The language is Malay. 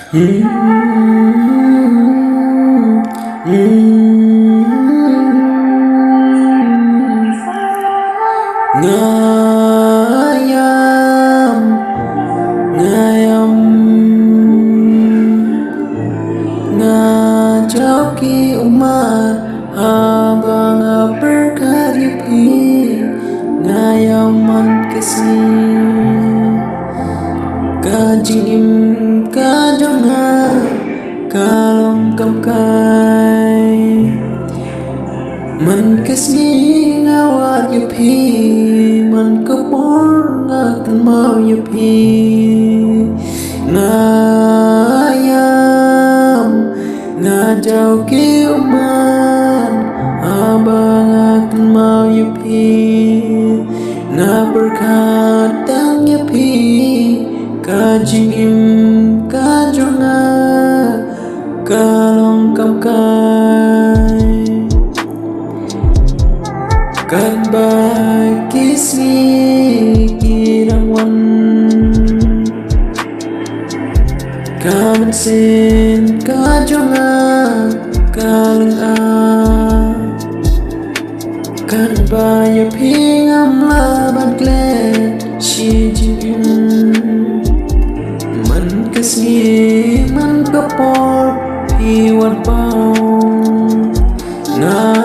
Ngayam, ngayam, ngajaki umat habang berkaryapi ngayaman kasih kajim kajona kalong kamkai man kasih ngawat yapi man kapor ngatan mau yapi ngayam ngajau ki uman abang akan mau yapi nga berkat dang yapi kajim kajona kalong kamkai kan baik kismi kirangwan kaman sin kajona kalong kan baik pingam laban glad si jin man kasih man kapor piwan pau na